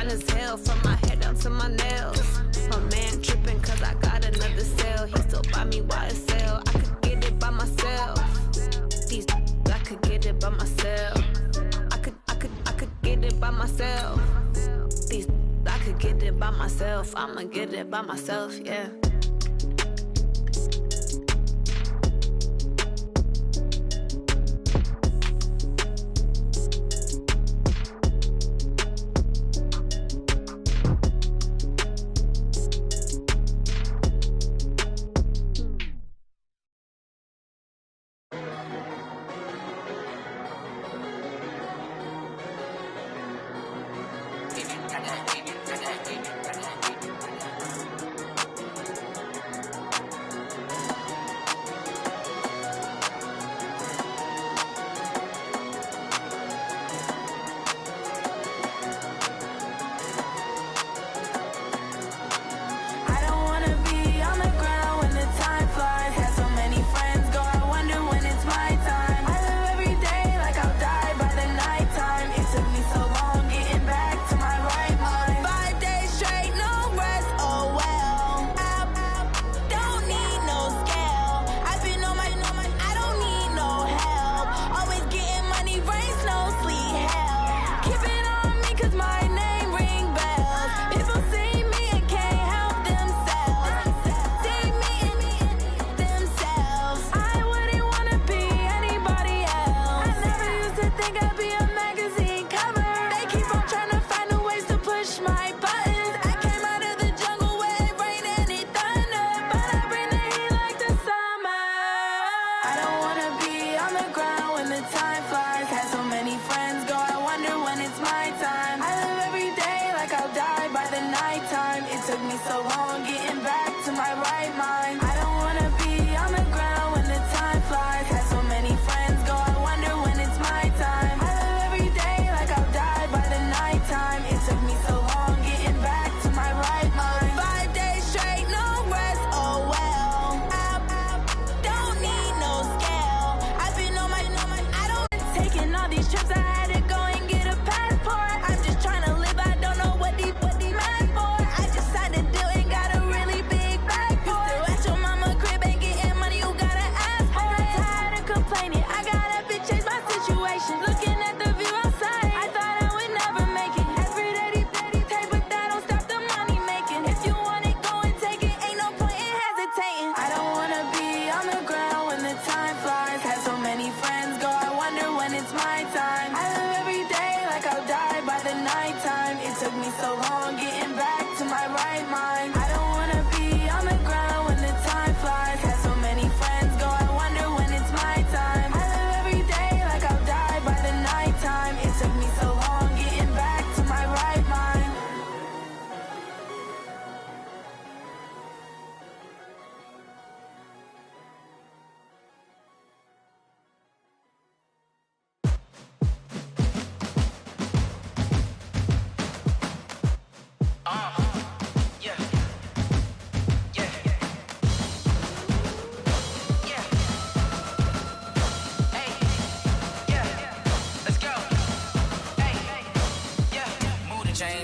fine as hell, from my head down to my nails. My man tripping cause I got another sale. He still buy me YSL. I could get it by myself. These I could get it by myself. I could get it by myself. These I could get it by myself. I'ma get it by myself, yeah.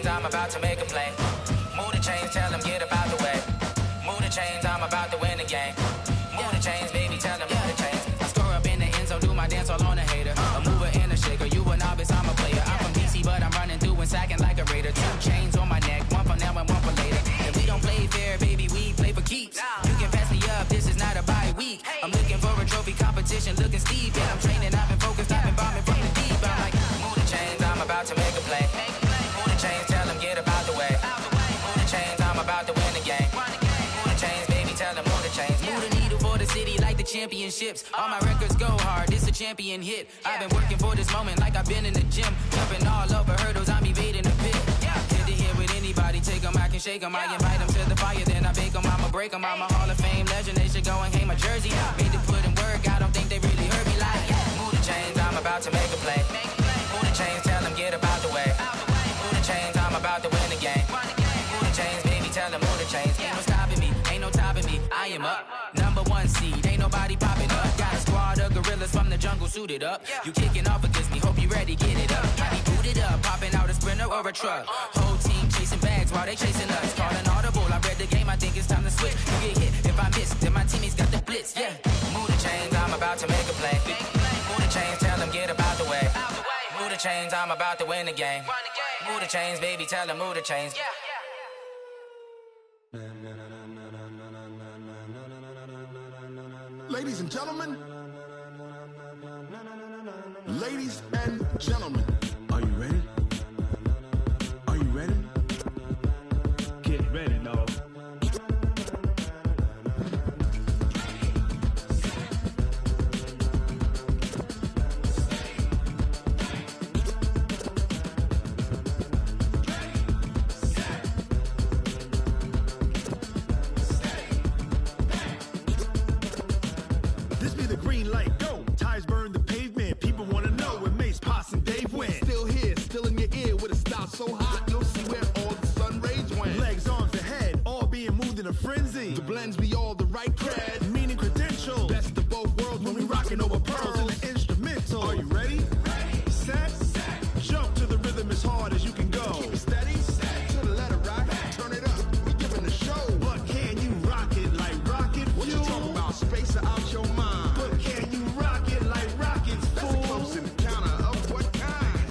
I'm about to make a play. Move the chains, tell them get up out the way. Move the chains, I'm about to win the game. Move the chains, baby, tell them move the chains. I score up in the end zone, do my dance all on a hater. A mover and a shaker, you a novice, I'm a player. I'm from DC, but I'm running through and sacking like a raider. 2 chains on my neck, one for now and one for later. If we don't play fair, baby, we play for keeps. You can pass me up, this is not a bye week. I'm looking for a trophy competition, looking steep. And I'm training, I've been focused, I've been bombing from the deep. I'm like, move the chains, I'm about to make a play. Move the chains, tell them get up out the way. Move the chains, I'm about to win the game. Move the chains, baby, tell them move the chains. Move the needle for the city like the championships. All my records go hard, this a champion hit. I've been working for this moment like I've been in the gym. Jumping all over hurdles, I'm evading the pit. Get to here with anybody, take them, I can shake them. I invite them to the fire, then I bake them, I'ma break them. I'm a Hall of Fame legend, they should go and hang my jersey. Made to put in work, I don't think they really heard me like. Move the chains, I'm about to make a play. Move the chains, tell them get up out the way. Move the chains, I'm about to win the game. Move the chains, baby, tell them move the chains. Ain't no stopping me, ain't no topping me, I am up. #1 seed, ain't nobody popping up. Got a squad of gorillas from the jungle suited up. You kicking off against me, hope you ready, get it up. I be booted up, popping out a Sprinter or a truck. Whole team while they chasing us. Call an audible, I read the game, I think it's time to switch. You get hit if I miss, then my teammates got the blitz, yeah. Move the chains, I'm about to make a play. Move the chains, tell them get about the way. Move the chains, I'm about to win the game. Move the chains, baby, tell them move the chains. Ladies and gentlemen, ladies and gentlemen, are you ready? Are you ready? Get ready, no. This be the green light, go. Tires burn the pavement. People wanna know when Mace, Pops, and Dave went. Still here, still in your ear with a style so hot, you'll see where all the sun rays went. Legs, arms, and head, all being moved in a frenzy. The blends be all the right cred, meaning credentials. Best of both worlds when we rockin' over pearls in the instrumental. Are you ready? Set, jump to the rhythm as hard as you can go. Keep it steady, to the letter right. Turn it up, we giving the show. But can you rock it like rocket fuel? What you talking about? Space out your mind. But can you rock it like rockets, fool? That's a close encounter of what kind?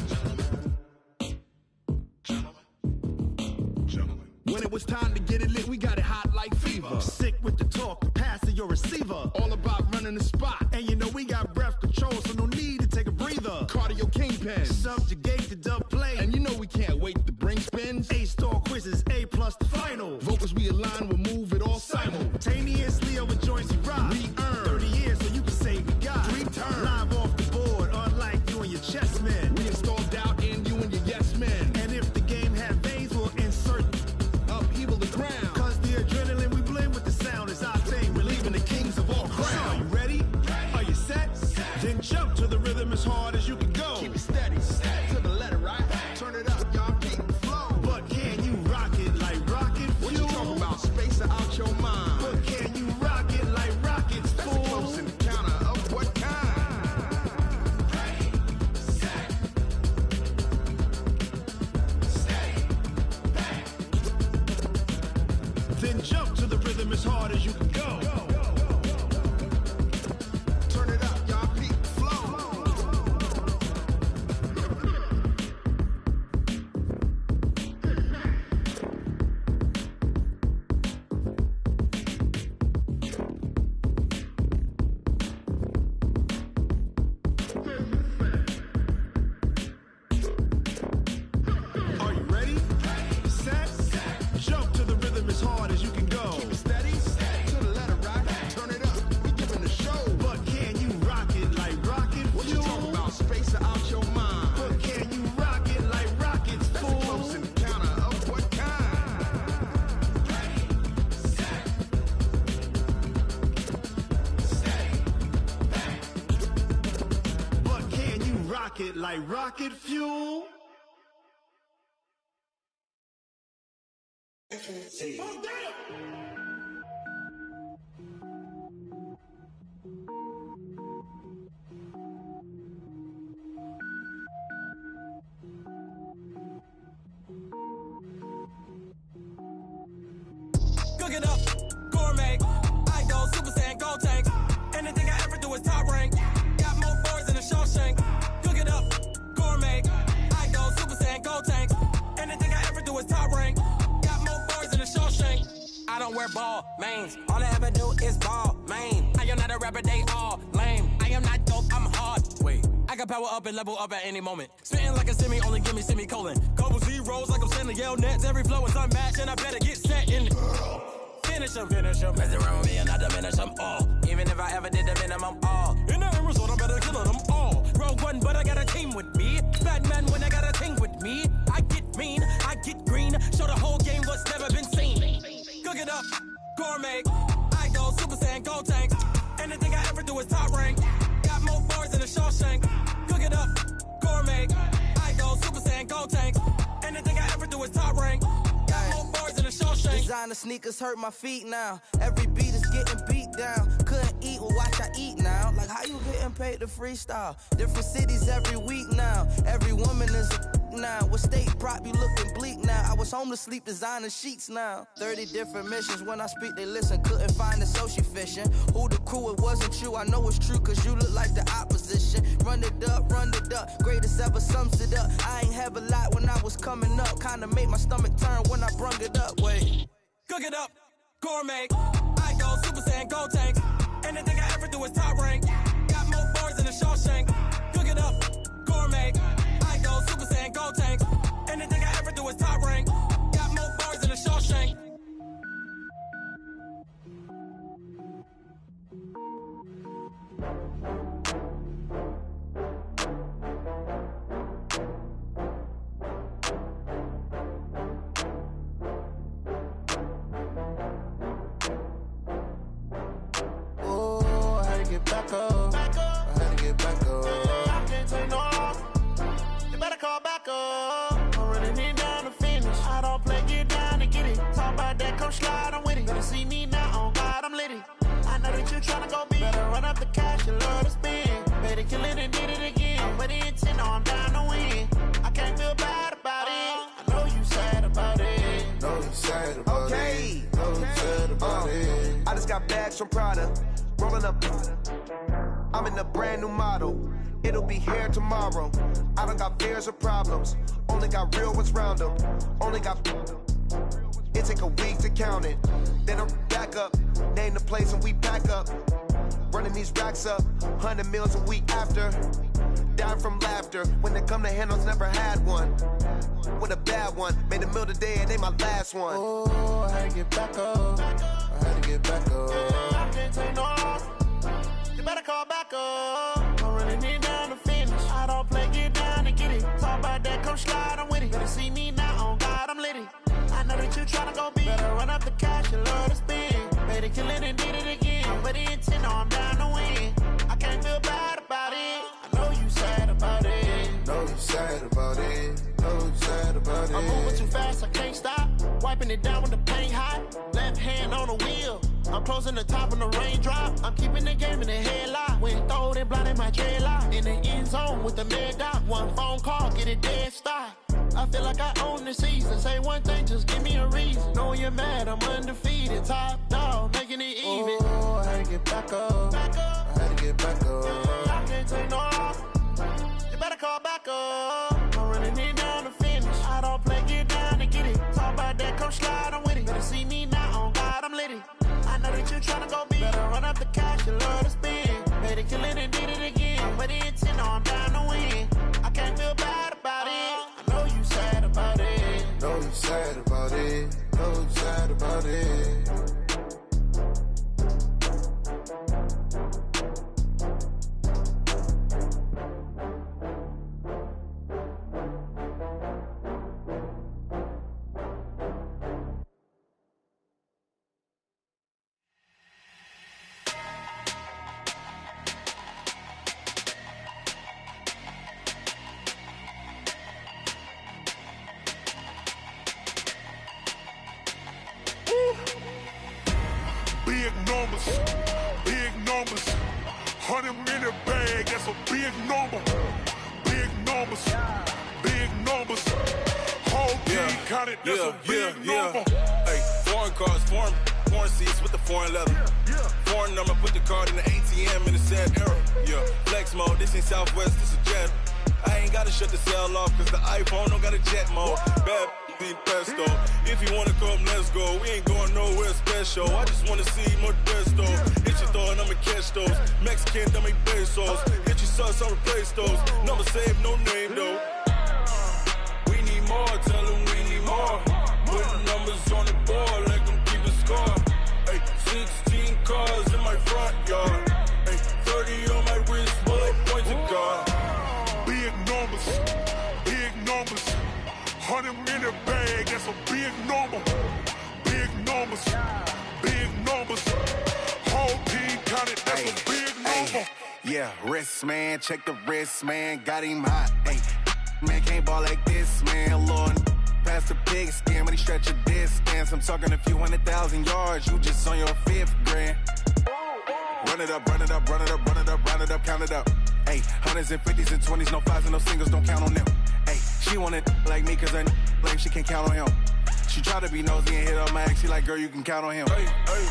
Gentlemen. When it was time to get it lit, we got it hot like fever. Sick with the talk, passing your receiver. All about running the spot. And you know we got breath control, so no need to take a breather. Cardio kingpin, subjugate the dub play. And you know we can't wait to bring spins. A-star quizzes, A+ the final. Vocals we align, we'll move it all simultaneously over joints we rock. We earn 30 years, so you can say we got 3 turns. Live off the board, unlike you and your chess men. We install doubt in you and your yes men. And if the game had veins, we'll insert upheaval the ground. Cause the adrenaline we blend with the sound is our thing. We're leaving the kings of all crowns. Are you ready? Are you set? Then jump to the rhythm as hard as you can go. Keep it steady, to the letter right. Turn it up, y'all keep the flow. But can you rock it like rocket fuel? What you talking about? Space out your mind. But can you rock it like rockets, fool? That's a close encounter of what kind? Then jump to the rhythm as hard as you can go. Turn it up, y'all keep the flow. Are you ready? Set, jump to the rhythm as hard as you can go. Keep it steady, to the letter right. Turn it up, we giving the show. But can you rock it like rocket fuel? What you talking about? Space out your mind. But can you rock it like rockets, fool? That's a close encounter of what kind? But can you rock it like rocket fuel? Cook it up, gourmet. I go Super Saiyan, gold tank. Anything I ever do is top rank. Got more boards than a Shawshank. Cook it up, gourmet. I go Super Saiyan, gold tank. Anything I ever do is top rank. Got more boards than a Shawshank. I don't wear ball mains. All I ever do is ball main. I am not a rapper, they all lame. I am not dope, I'm hard. Wait, I can power up and level up at any moment. Spitting like a semi, only give me semicolon. Couple zeros like I'm sending yell nets. Every flow is unmatched and I better get set in. Finish them. Mess around with me and I diminish them all. Even if I ever did the minimum all. In the end result, I'm better killing them all. Rogue one, but I got a team with me. Batman when I got a team with me. I get mean, I get green. Show the whole game what's never been seen. Cook it up, gourmet. I go Super Saiyan, gold tank. Anything I ever do is top rank. Got more bars than a Shawshank. Cook it up, gourmet. I go Super Saiyan, gold tank. Anything I ever do is top rank. Got more bars than a Shawshank. Designer sneakers hurt my feet now. Every beat is getting beat down. Couldn't eat, well watch I eat now. Like how you getting paid to freestyle? Different cities every week now. Every woman is a now. With state prop, you looking bleak now. I was was home to sleep, designing sheets now. 30 different missions, when I speak they listen. Couldn't find it, so she fishing. Who the crew, it wasn't you. I know it's true, cause you look like the opposition. Run it up, greatest ever sums it up. I ain't have a lot when I was coming up. Kinda made my stomach turn when I brung it up. Wait. Cook it up, gourmet. I go Super Saiyan, go tank. Anything I ever do is top rank. Got more bars than a Shawshank. Cook it up, gourmet. I go Super Saiyan, go tank. Anything I ever do is top rank. Got more bars than a Shawshank. Back up. I had to get back up. I can't take no loss. You better call back up. I'm running it down to finish. I don't play, get down and get it. Talk about that, come slide, I'm with it. Better see me now, on God, I'm litty. I know that you tryna go big. Better run up the cash, you love to spend. Better kill it and did it again. I'm with the intent, no, I'm down to win. I can't feel bad about it. I know you sad about it. Know you sad about it. Know you sad about it. I just got bags from Prada. Rolling up, I'm in a brand new model. It'll be here tomorrow. I don't got fears or problems. Only got real ones round them. Only got. It take a week to count it. Then I'm back up. Name the place and we pack up. Running these racks up. 100 meals a week after. Dying from laughter. When they come to handles, never had one. With a bad one. Made a meal today and they my last one. Oh, I had to get back up. I had to get back up. I can't take no loss. You better call back up. I'm running it down to finish. I don't play, get down and get it. Talk about that, come slide, I'm with it. Better see me now, on God, I'm litty. I know that you tryna go big. Better run up the cash, you love to spend. Better kill it and did it again. But the intent, no, I'm down to win. I can't feel bad about it. I know you sad about it. Know you sad about it. Know you sad about it. I'm moving too fast, I can't stop. Wiping it down with the paint hot. Left hand on the wheel. I'm closing the top on the raindrop. I'm keeping the game in the headlock. When throwed and blinded my dreadlock. In the end zone with the mad dot. One phone call, get it dead stop. I feel like I own the season. Say one thing, just give me a reason. Knowing you're mad, I'm undefeated. Top dog, making it even. Oh, I had to get back up. I had to get back up. I can't take no loss. You better call back up. I'm running it down to finish. I don't play, get down and get it. Talk about that, come slide, I'm with it. Better see me now, on God, I'm litty. I know that you tryna go big. Better run up the cash, you love to spend. Better kill it and did it again. But the intent, no, I'm down to win. I can't feel bad about it. I know you sad about it. Know you sad about it. Know you sad about it. Big numbers, 100-minute bag, that's a big number. Big numbers, whole team counted, that's a big number. Hey, foreign cars, foreign seats with the foreign leather. Foreign number, put the card in the ATM in the sad era. Yeah, flex mode, this ain't Southwest, this a jet. I ain't gotta shut the cell off, cause the iPhone don't got a jet mode. Bad in pesto. If you wanna come, let's go. We ain't going nowhere special. I just wanna see more pesto. Hit your thought, I'ma catch those. Mexican, don't make pesos. Hit your sauce, I'll replace those. Number saved, no name though. We need more, tell them we need more. Putting numbers on the board like I'm keeping score. Hey, 16 cars in my front yard. Hey, 30 on my wrist, bullet points a car. Big numbers, 100-minute bag, that's a big number. Big numbers, whole team counted, that's a big number. Yeah, wrist man, check the wrist man, got him hot. Ay, man can't ball like this, man. Lord, past the pig skin when he stretch a distance. I'm talking a few 100,000 yards, you just on your 5th grand. Run it up, run it up, run it up, run it up, round it up, count it up. Ay, 100s and 50s and 20s, no 5s and no singles, don't count on them. Ay, she want it like me cause her lame, she can't count on him. She try to be nosy and hit up my ex. She like, girl, you can count on him. Hey, hey,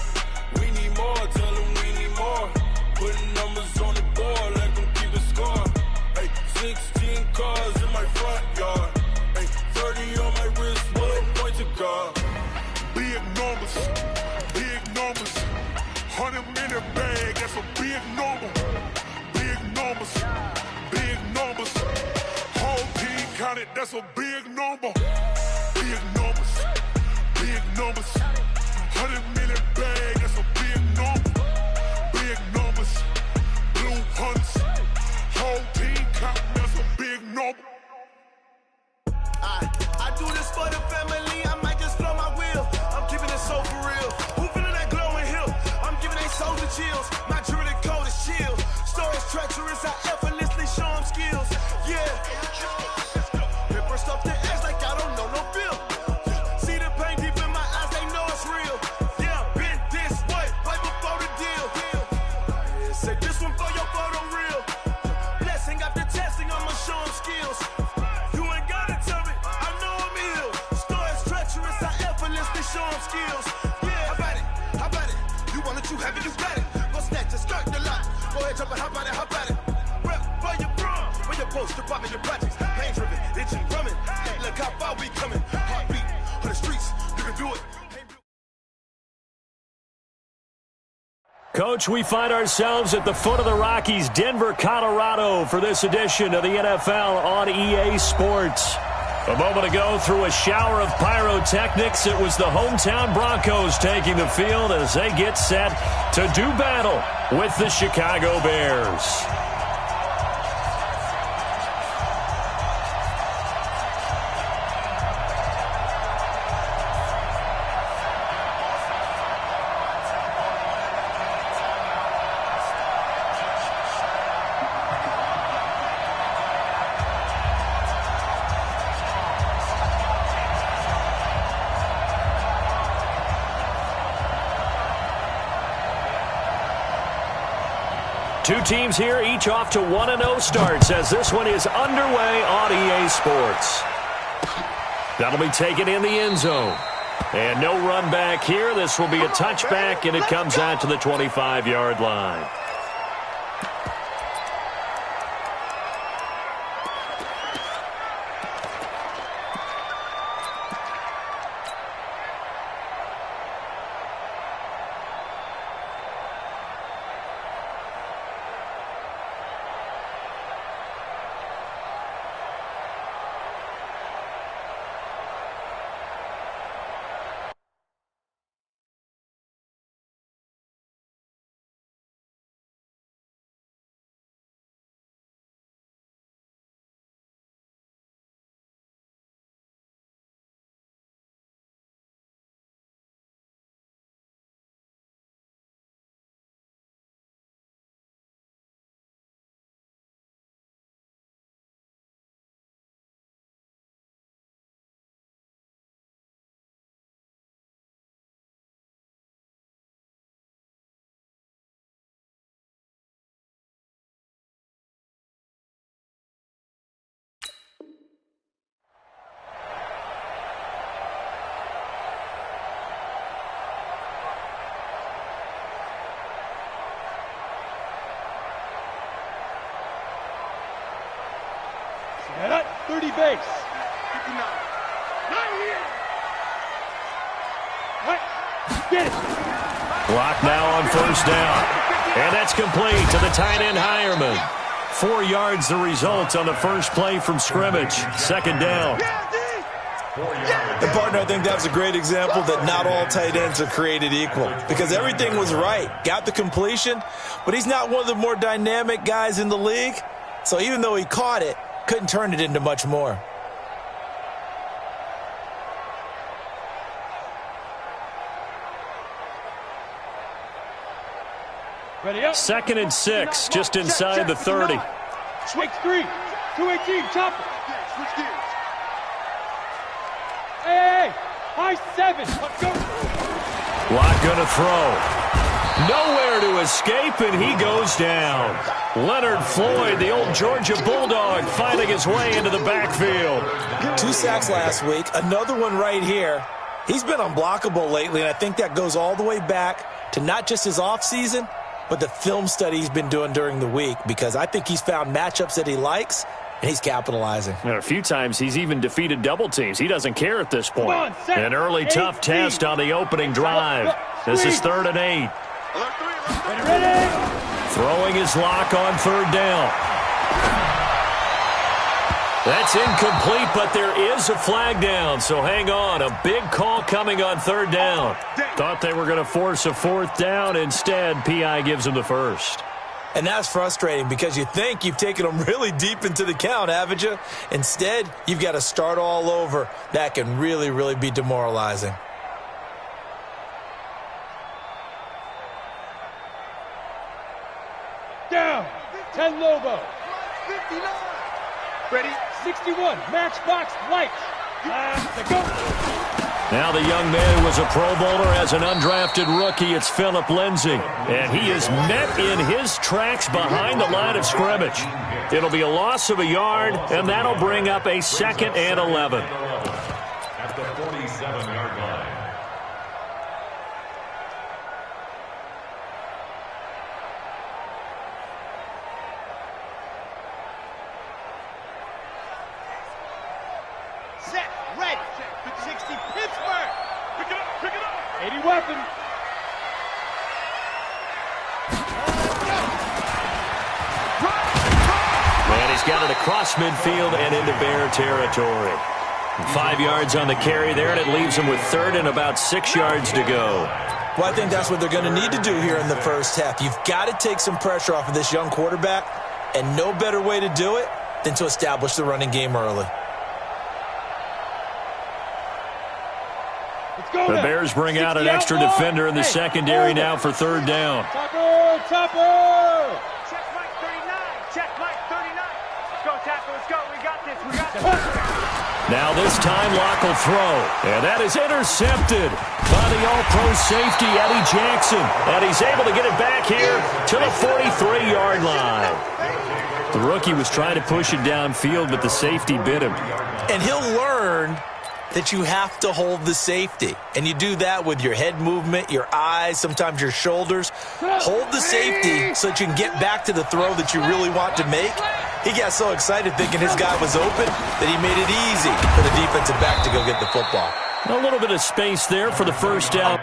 we need more. Tell them we need more. Putting numbers on the board, let them keep it score. Hey, 16 cars in my front yard. Hey, 30 on my wrist, one point to guard. Big numbers, big numbers. 100 minute bag, that's a big number. Big numbers, big numbers. Whole team counted, that's a big number. Big numbers, big numbers. 100 minute bag, that's a big number. Big numbers, blue hunts. Whole team counting, that's a big number. I do this for the family, I might just blow my wheel. I'm keeping it so for real. Who feeling that glowing hill? I'm giving they souls the chills. My jewelry code is chill. Stories treacherous, I effortlessly show them skills. Yeah. Paper stuff the edge like I don't know no feel. See the pain deep in my eyes, they know it's real. Yeah, been this way, right before the deal. Say this one for your photo real. Blessing after testing, I'ma show them skills. You ain't gotta tell me, I know I'm ill. Stories treacherous, I effortlessly show them skills. Yeah, how about it? How about it? You want it, you have it, you got it. Go snatch it, skirt the lot. Go ahead, jump it, how about it? How about it? Rep for your bro, for your poster, popping your projects. Pain driven, itching, drumming. Look how far we coming. Heartbeat on the streets, you can do it. Coach, we find ourselves at the foot of the Rockies, Denver, Colorado, for this edition of the NFL on EA Sports. A moment ago, through a shower of pyrotechnics, it was the hometown Broncos taking the field as they get set to do battle with the Chicago Bears. Two teams here, each off to 1-0 starts as this one is underway on EA Sports. That'll be taken in the end zone. And no run back here. This will be a touchback, and it comes out to the 25-yard line. Set up, 30 base. 59. Not here. Right. Get it. Block now on first down. And that's complete to the tight end Hireman. 4 yards the result on the first play from scrimmage. Second down. And partner, I think that was a great example that not all tight ends are created equal, because everything was right. Got the completion, but he's not one of the more dynamic guys in the league. So even though he caught it, couldn't turn it into much more. Ready up. 2nd and 6, just inside the 30. Swing 3, 218, chopper. Hey, high 7, let's go. Lock gonna throw. Nowhere to escape, and he goes down. Leonard Floyd, the old Georgia Bulldog, finding his way into the backfield. 2 sacks last week, another one right here. He's been unblockable lately, and I think that goes all the way back to not just his offseason, but the film study he's been doing during the week, because I think he's found matchups that he likes, and he's capitalizing. And a few times he's even defeated double teams. He doesn't care at this point. An early tough test on the opening drive. This is 3rd and 8. Throwing his lock on 3rd down. That's incomplete, but there is a flag down, so hang on. A big call coming on 3rd down. Thought they were going to force a 4th down. Instead, P.I. gives him the first. And that's frustrating because you think you've taken them really deep into the count, haven't you? Instead, you've got to start all over. That can really, really be demoralizing. Down. 10 Lobo. 59. Ready? 61. Matchbox lights. Go. Now the young man who was a Pro Bowler as an undrafted rookie, it's Phillip Lindsay. And he is met in his tracks behind the line of scrimmage. It'll be a loss of a yard, and that'll bring up a 2nd and 11. At the 47-yard line. Set, ready. 60 Pittsburgh. Pick it up, pick it up. 80 weapon. And he's got it across midfield and into Bear territory. 5 yards on the carry there, and it leaves him with 3rd and about 6 yards to go. Well, I think that's what they're going to need to do here in the first half. You've got to take some pressure off of this young quarterback, and no better way to do it than to establish the running game early. The Bears bring out an extra defender in the secondary now for 3rd down. Topper! Check Mike 39. Check Mike 39. Let's go, tackle. Let's go. We got this. We got this. Now this time Locke will throw. And that is intercepted by the all-pro safety, Eddie Jackson. And he's able to get it back here to the 43-yard line. The rookie was trying to push it downfield, but the safety bit him. And he'll learn that you have to hold the safety. And you do that with your head movement, your eyes, sometimes your shoulders. Hold the safety so that you can get back to the throw that you really want to make. He got so excited thinking his guy was open that he made it easy for the defensive back to go get the football. A little bit of space there for the first down.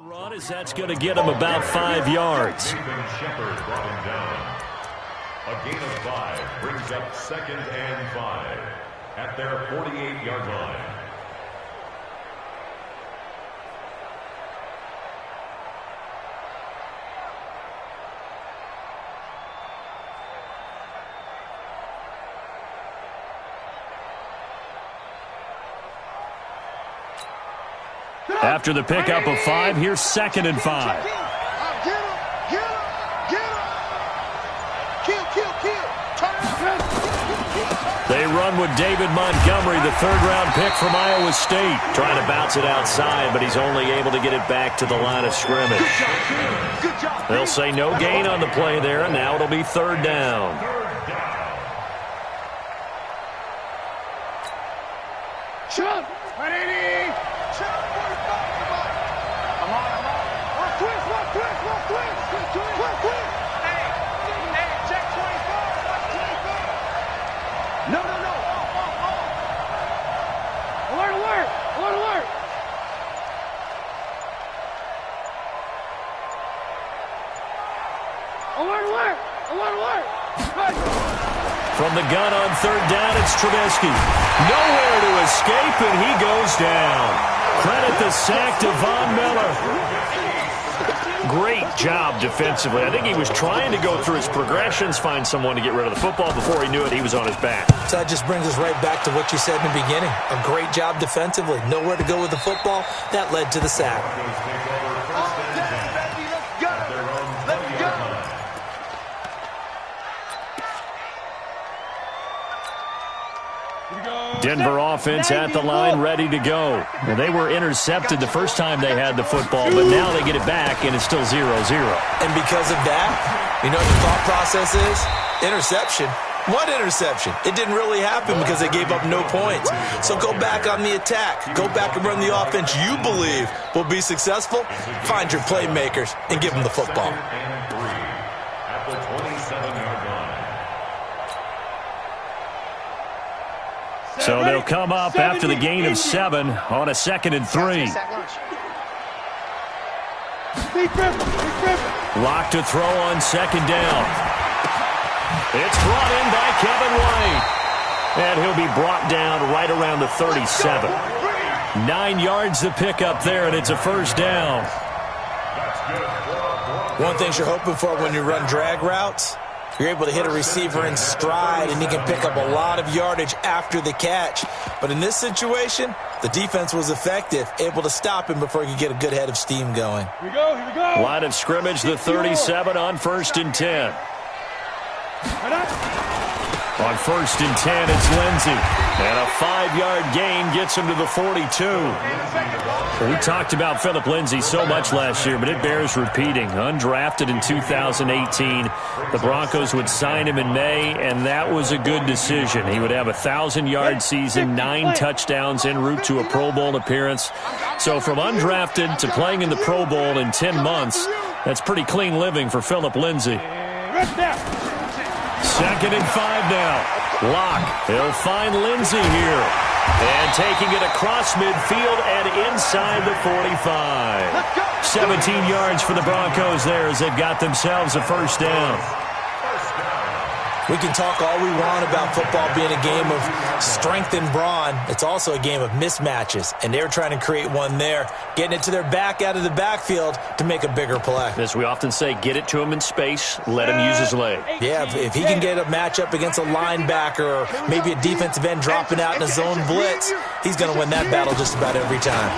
Run as that's going to get him about 5 yards. Shepard brought him down. A gain of 5 brings up 2nd and 5 at their 48-yard line. After the pickup of 5, here's 2nd and 5. They run with David Montgomery, the 3rd-round pick from Iowa State. Trying to bounce it outside, but he's only able to get it back to the line of scrimmage. They'll say no gain on the play there, and now it'll be 3rd down. From the gun on 3rd down, it's Trubisky. Nowhere to escape, and he goes down. Credit the sack to Von Miller. Great job defensively. I think he was trying to go through his progressions, find someone to get rid of the football. Before he knew it, he was on his back. So that just brings us right back to what you said in the beginning. A great job defensively. Nowhere to go with the football. That led to the sack. Denver offense at the line, ready to go. Well, they were intercepted the first time they had the football, but now they get it back, and it's still 0-0. And because of that, you know what the thought process is? Interception. What interception? It didn't really happen because they gave up no points. So go back on the attack. Go back and run the offense you believe will be successful. Find your playmakers and give them the football. At the 27-yard line. So they'll come up after the gain of 7 on a 2nd and 3. Lock to throw on 2nd down. It's brought in by Kevin White. And he'll be brought down right around the 37. 9 yards to pick up there, and it's a 1st down. One thing you're hoping for when you run drag routes, you're able to hit a receiver in stride, and he can pick up a lot of yardage after the catch. But in this situation, the defense was effective, able to stop him before he could get a good head of steam going. Here we go. Line of scrimmage, the 37 on 1st and 10. On 1st and 10, it's Lindsey. And a 5-yard gain gets him to the 42. We talked about Philip Lindsey so much last year, but it bears repeating. Undrafted in 2018. The Broncos would sign him in May, and that was a good decision. He would have a 1,000-yard season, 9 touchdowns en route to a Pro Bowl appearance. So from undrafted to playing in the Pro Bowl in 10 months, that's pretty clean living for Philip Lindsey. 2nd and 5 now. Lock. He'll find Lindsey here. And taking it across midfield and inside the 45. 17 yards for the Broncos there as they've got themselves a 1st down. We can talk all we want about football being a game of strength and brawn. It's also a game of mismatches, and they're trying to create one there, getting it to their back out of the backfield to make a bigger play. As we often say, get it to him in space, let him use his leg. Yeah, if he can get a matchup against a linebacker or maybe a defensive end dropping out in a zone blitz, he's going to win that battle just about every time.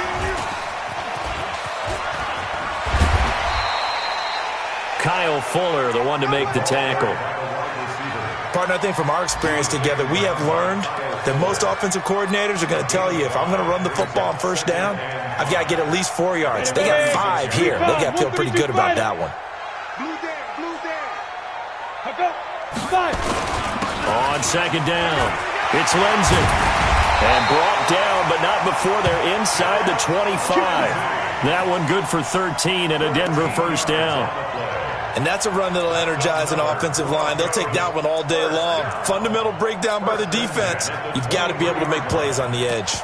Kyle Fuller, the one to make the tackle. Partner, I think from our experience together, we have learned that most offensive coordinators are going to tell you, if I'm going to run the football on 1st down, I've got to get at least 4 yards. They got 5 here. They got to feel pretty good about that one. On 2nd down, it's Lindsey. And brought down, but not before they're inside the 25. That one good for 13 and a Denver 1st down. And that's a run that'll energize an offensive line. They'll take that one all day long. Fundamental breakdown by the defense. You've got to be able to make plays on the edge.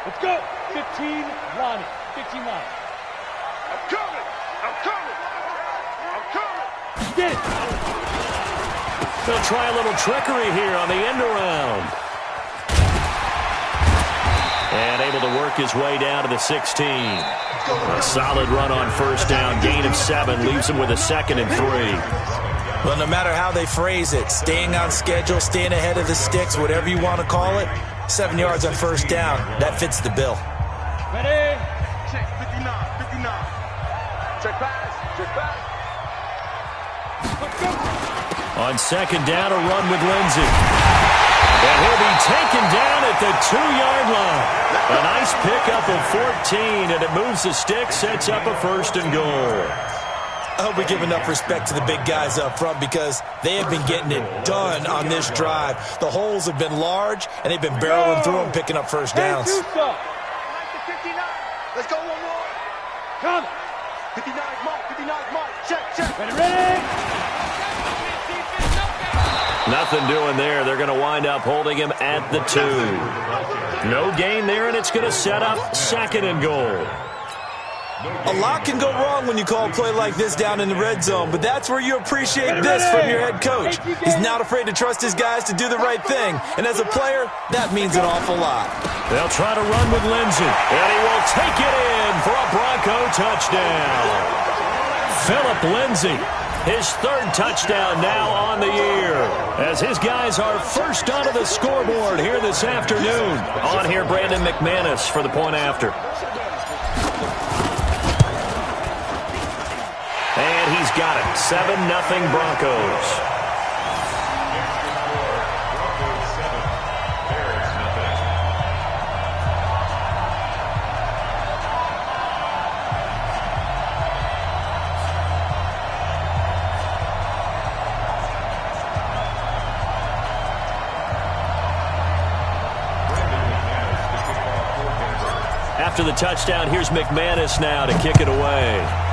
Let's go. 15, Ronnie. 15, Ronnie. I'm coming. Get it. They'll try a little trickery here on the end around. And able to work his way down to the 16. A solid run on 1st down. Gain of 7 leaves him with a 2nd and 3. Well, no matter how they phrase it, staying on schedule, staying ahead of the sticks, whatever you want to call it, 7 yards on 1st down, that fits the bill. Ready? Check 59. Check pass. On 2nd down, a run with Lindsey. And he'll be taken down at the 2-yard line. A nice pickup of 14, and it moves the stick, sets up a 1st and goal. I hope we give enough respect to the big guys up front because they have been getting it done on this drive. The holes have been large, and they've been barreling through them, picking up 1st downs. Let's go one more. Come. 59 mark. Check. Ready? Nothing doing there. They're going to wind up holding him at the 2. No gain there, and it's going to set up 2nd and goal. A lot can go wrong when you call a play like this down in the red zone, but that's where you appreciate this from your head coach. He's not afraid to trust his guys to do the right thing, and as a player, that means an awful lot. They'll try to run with Lindsey, and he will take it in for a Bronco touchdown. Philip Lindsey, his third touchdown now on the year, as his guys are first onto the scoreboard here this afternoon. On here, Brandon McManus for the point after. And he's got it. 7-0 Broncos. After the touchdown, here's McManus now to kick it away.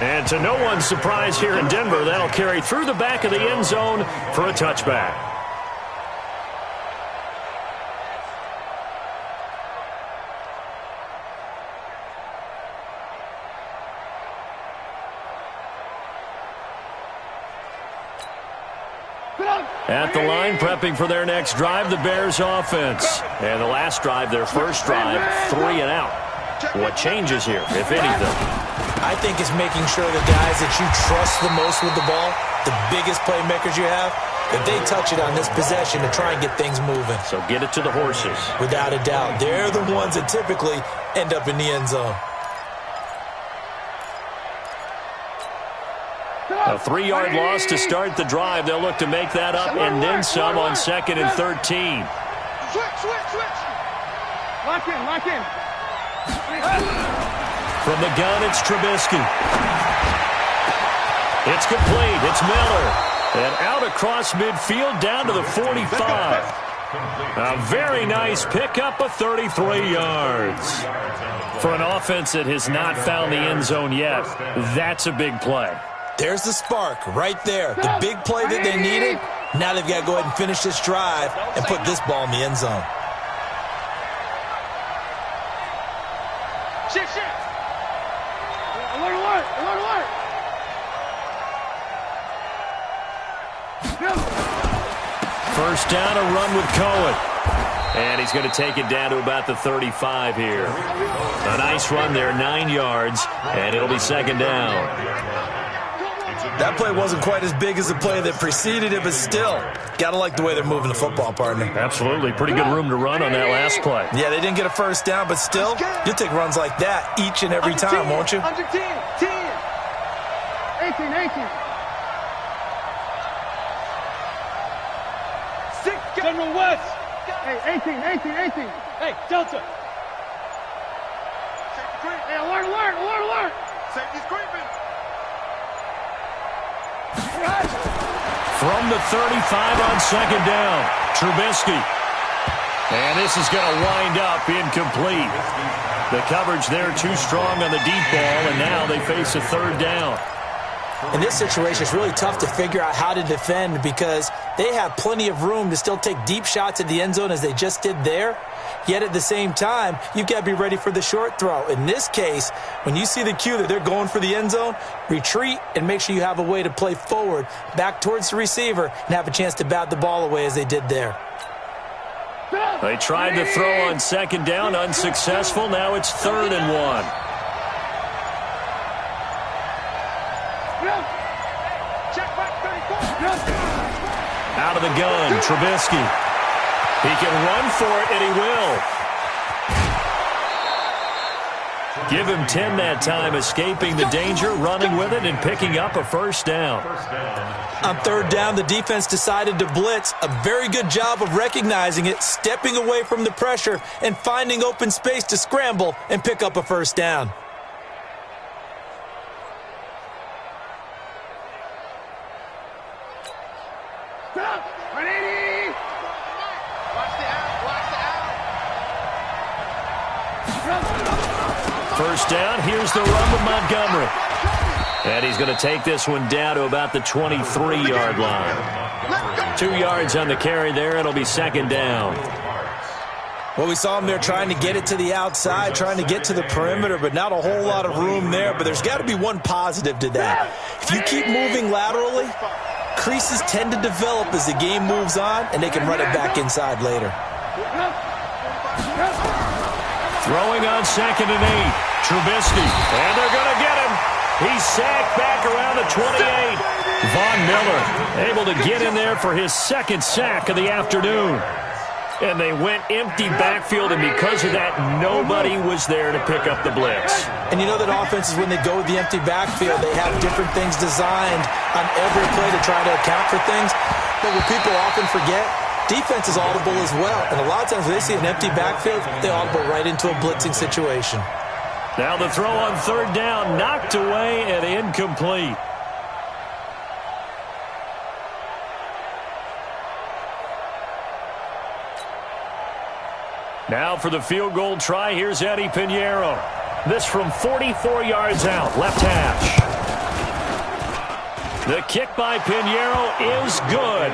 And to no one's surprise here in Denver, that'll carry through the back of the end zone for a touchback. At the line, prepping for their next drive, the Bears offense. And the last drive, their first drive, 3 and out. What changes here, if anything? I think it's making sure the guys that you trust the most with the ball, the biggest playmakers you have, that they touch it on this possession to try and get things moving. So get it to the horses. Without a doubt. They're the ones that typically end up in the end zone. A 3-yard loss to start the drive. They'll look to make that up and then some on 2nd and 13. Switch. Lock in. From the gun, it's Trubisky. It's complete. It's Miller. And out across midfield down to the 45. A very nice pickup of 33 yards. For an offense that has not found the end zone yet, that's a big play. There's the spark right there. The big play that they needed. Now they've got to go ahead and finish this drive and put this ball in the end zone. Shit. Alert. First down, a run with Cohen. And he's going to take it down to about the 35 here. A nice run there, 9 yards, and it'll be 2nd down. That play wasn't quite as big as the play that preceded it, but still, got to like the way they're moving the football, partner. Absolutely. Pretty good room to run on that last play. Yeah, they didn't get a first down, but still, you'll take runs like that each and every time, won't you? 10. 18. 6. General West. Hey, 18. Hey, Delta. Hey, alert. Safety's creeping. From the 35 on 2nd down, Trubisky. And this is going to wind up incomplete. The coverage there too strong on the deep ball, and now they face a 3rd down. In this situation, it's really tough to figure out how to defend because they have plenty of room to still take deep shots at the end zone as they just did there. Yet at the same time, you've got to be ready for the short throw. In this case, when you see the cue that they're going for the end zone, retreat and make sure you have a way to play forward, back towards the receiver, and have a chance to bat the ball away as they did there. They tried to throw on 2nd down, unsuccessful. Now it's 3rd and 1. Out of the gun, Trubisky. He can run for it, and he will. Give him 10 that time, escaping the danger, running with it, and picking up a 1st down. On 3rd down, the defense decided to blitz. A very good job of recognizing it, stepping away from the pressure, and finding open space to scramble and pick up a 1st down. First down, here's the run with Montgomery. And he's going to take this one down to about the 23-yard line. 2 yards on the carry there, it'll be 2nd down. Well, we saw him there trying to get it to the outside, trying to get to the perimeter, but not a whole lot of room there. But there's got to be one positive to that. If you keep moving laterally, creases tend to develop as the game moves on, and they can run it back inside later. Throwing on 2nd and 8. Trubisky, and they're going to get him. He's sacked back around the 28. Von Miller able to get in there for his 2nd sack of the afternoon. And they went empty backfield, and because of that, nobody was there to pick up the blitz. And you know that offenses, when they go with the empty backfield, they have different things designed on every play to try to account for things. But what people often forget, defense is audible as well. And a lot of times when they see an empty backfield, they audible right into a blitzing situation. Now the throw on 3rd down, knocked away and incomplete. Now for the field goal try, here's Eddie Pinheiro. This from 44 yards out, left hash. The kick by Pinheiro is good.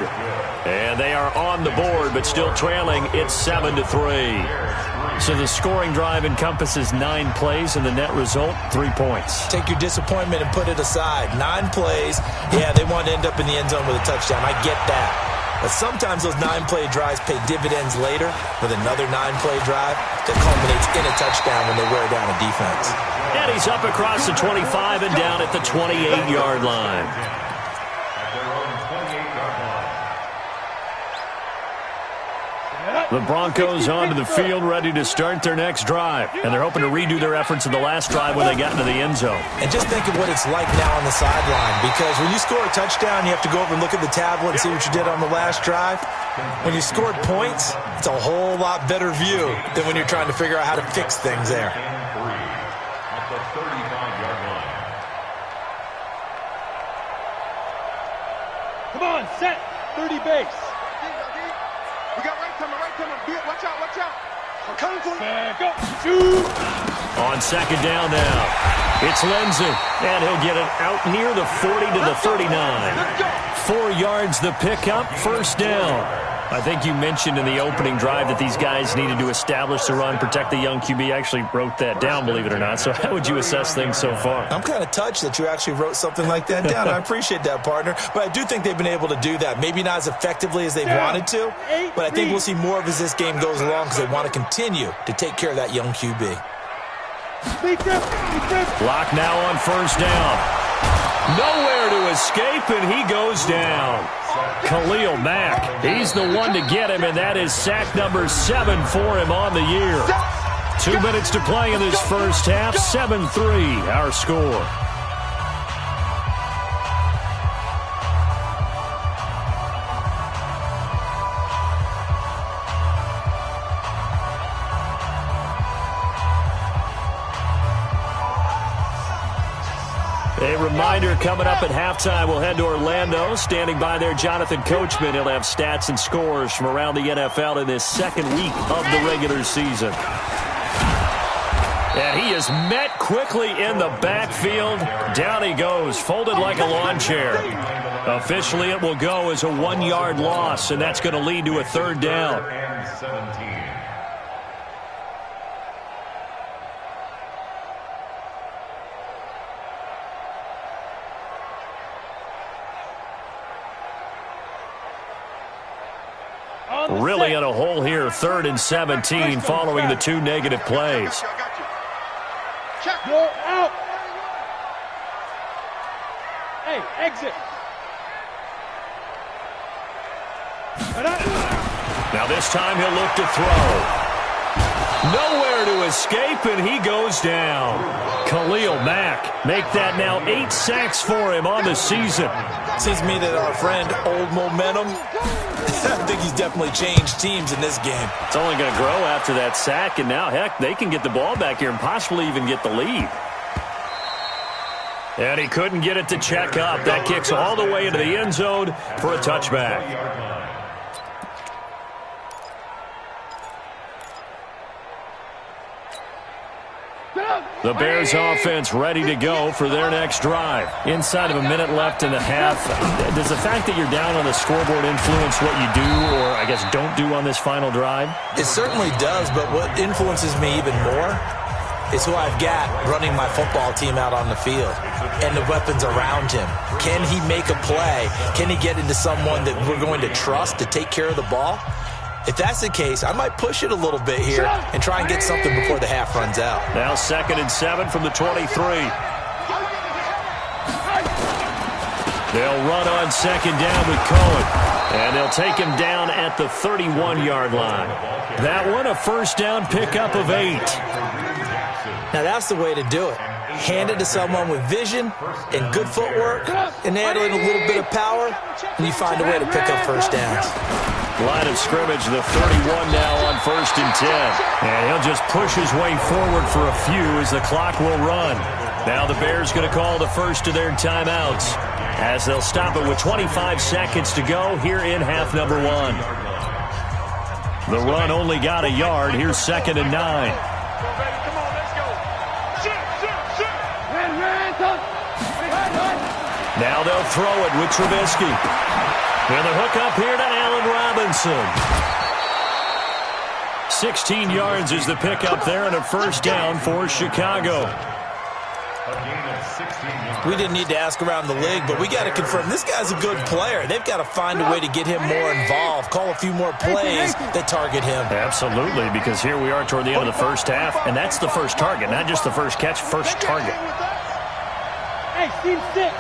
And they are on the board, but still trailing. It's 7-3. So the scoring drive encompasses 9 plays, and the net result, 3 points. Take your disappointment and put it aside. 9 plays. Yeah, they want to end up in the end zone with a touchdown. I get that. But sometimes those 9-play drives pay dividends later with another 9-play drive that culminates in a touchdown when they wear down a defense. And he's up across the 25 and down at the 28-yard line. The Broncos onto the field, ready to start their next drive. And they're hoping to redo their efforts in the last drive when they got into the end zone. And just think of what it's like now on the sideline, because when you score a touchdown, you have to go over and look at the tablet and see what you did on the last drive. When you scored points, it's a whole lot better view than when you're trying to figure out how to fix things there. At the 35-yard line. Come on, set. 30 base. We got right coming. Watch out. I'm coming for you. Go. Shoot. On 2nd down now, it's Lenzy, and he'll get it out near the 40 to the 39. 4 yards the pickup, 1st down. I think you mentioned in the opening drive that these guys needed to establish the run, protect the young QB. I actually wrote that down, believe it or not. So how would you assess things so far? I'm kind of touched that you actually wrote something like that down. I appreciate that, partner. But I do think they've been able to do that. Maybe not as effectively as they wanted to, but I think we'll see more of as this game goes along because they want to continue to take care of that young QB. Block now on 1st down. Nowhere to escape, and he goes down. Khalil Mack, he's the one to get him, and that is sack number 7 for him on the year. 2 minutes to play in this first half, 7-3 our score. A reminder, coming up at halftime, we'll head to Orlando. Standing by there, Jonathan Coachman. He'll have stats and scores from around the NFL in this 2nd week of the regular season. And he is met quickly in the backfield. Down he goes, folded like a lawn chair. Officially, it will go as a 1-yard loss, and that's going to lead to a 3rd down. And 17. Really in a hole here, 3rd and 17 following the 2 negative plays. Go out. Hey, exit. Now this time he'll look to throw. Nowhere to escape, and he goes down. Khalil Mack, make that now 8 sacks for him on the season. Seems to me that our friend, Old Momentum, I think he's definitely changed teams in this game. It's only going to grow after that sack, and now, heck, they can get the ball back here and possibly even get the lead. And he couldn't get it to check up. That kicks all the way into the end zone for a touchback. The Bears offense ready to go for their next drive. Inside of a minute left in the half, does the fact that you're down on the scoreboard influence what you do or, I guess, don't do on this final drive? It certainly does, but what influences me even more is who I've got running my football team out on the field and the weapons around him. Can he make a play? Can he get into someone that we're going to trust to take care of the ball? If that's the case, I might push it a little bit here and try and get something before the half runs out. Now 2nd and 7 from the 23. They'll run on 2nd down with Cohen. And they'll take him down at the 31-yard line. That one, a first down pickup of 8. Now that's the way to do it. Hand it to someone with vision and good footwork and add in a little bit of power, and you find a way to pick up first downs. Line of scrimmage, the 31 now on 1st and 10. And he'll just push his way forward for a few as the clock will run. Now the Bears going to call the first of their timeouts as they'll stop it with 25 seconds to go here in half number 1. The run only got a yard. Here's 2nd and 9. Now they'll throw it with Trubisky. And the hook up here to Allen Robinson. 16 yards is the pickup there and a first down for Chicago. We didn't need to ask around the league, but we got to confirm this guy's a good player. They've got to find a way to get him more involved, call a few more plays that target him. Absolutely, because here we are toward the end of the first half, and that's the first target, not just the first catch, first target. Hey, team 6.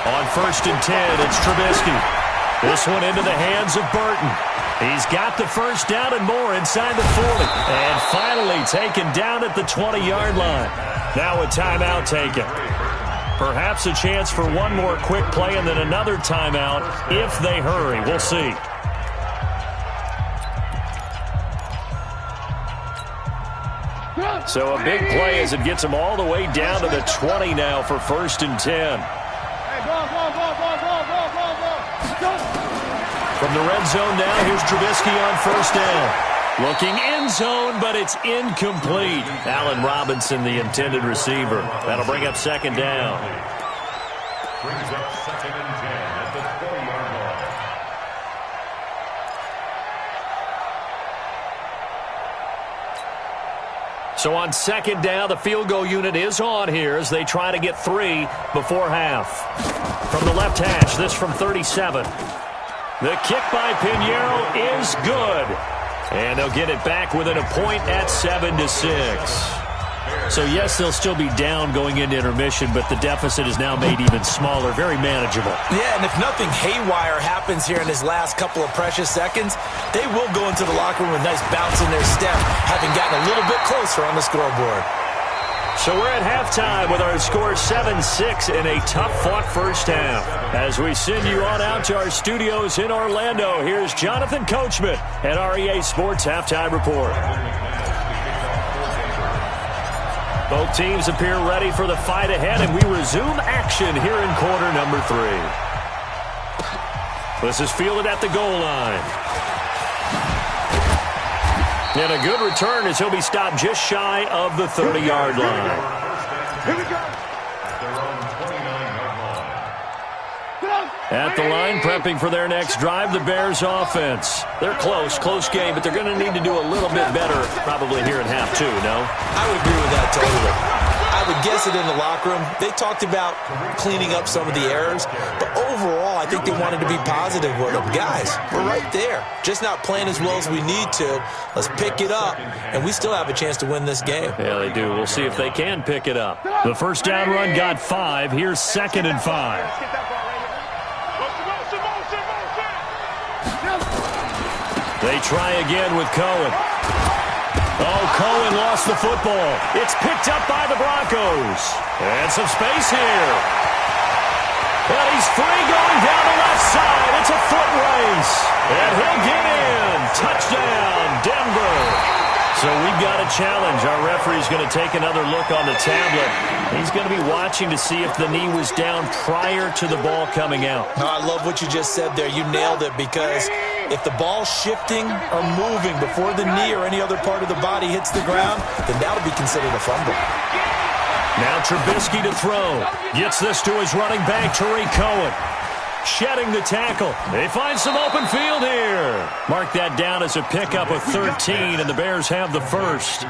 On 1st and 10, it's Trubisky. This one into the hands of Burton. He's got the first down and more inside the 40. And finally taken down at the 20-yard line. Now a timeout taken. Perhaps a chance for one more quick play and then another timeout if they hurry. We'll see. So a big play as it gets them all the way down to the 20 now for 1st and 10. From the red zone now, here's Trubisky on 1st down. Looking end zone, but it's incomplete. Allen Robinson, the intended receiver. That'll bring up 2nd down. Brings up 2nd and 10 at the 40-yard line. So on 2nd down, the field goal unit is on here as they try to get 3 before half. From the left hash, this from 37. The kick by Pinheiro is good. And they'll get it back within a point at 7-6. So, yes, they'll still be down going into intermission, but the deficit is now made even smaller, very manageable. Yeah, and if nothing haywire happens here in his last couple of precious seconds, they will go into the locker room with a nice bounce in their step, having gotten a little bit closer on the scoreboard. So we're at halftime with our score 7-6 in a tough-fought first half. As we send you on out to our studios in Orlando, here's Jonathan Coachman at REA Sports Halftime Report. Both teams appear ready for the fight ahead, and we resume action here in quarter number 3. This is fielded at the goal line. And a good return as he'll be stopped just shy of the 30-yard line. Here we go. At the line, prepping for their next drive, the Bears offense. They're close game, but they're going to need to do a little bit better probably here in half 2, no? I would agree with that totally. I would guess it in the locker room. They talked about cleaning up some of the errors, but overall, I think they wanted to be positive with them. Guys, we're right there. Just not playing as well as we need to. Let's pick it up, and we still have a chance to win this game. Yeah, they do. We'll see if they can pick it up. The first down run got 5. Here's 2nd and 5. They try again with Cohen. Oh, Cohen lost the football. It's picked up by the Broncos. And some space here. And he's free going down the left side. It's a foot race. And he'll get in. Touchdown, Denver. So we've got a challenge. Our referee's going to take another look on the tablet. He's going to be watching to see if the knee was down prior to the ball coming out. Oh, I love what you just said there. You nailed it because If the ball's shifting or moving before the knee or any other part of the body hits the ground, then that'll be considered a fumble. Now Trubisky to throw. Gets this to his running back, Tariq Cohen. Shedding the tackle. They find some open field here. Mark that down as a pickup of 13, and the Bears have the first.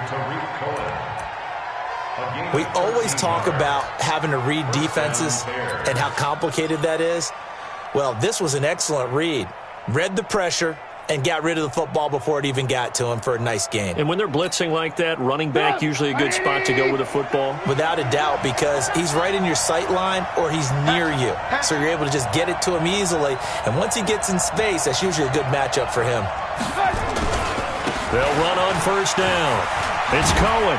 We always talk about having to read defenses and how complicated that is. Well, this was an excellent read. Read the pressure and got rid of the football before it even got to him for a nice gain. And when they're blitzing like that, running back usually a good spot to go with the football? Without a doubt, because he's right in your sight line or he's near you. So you're able to just get it to him easily. And once he gets in space, that's usually a good matchup for him. They'll run on first down. It's Cohen.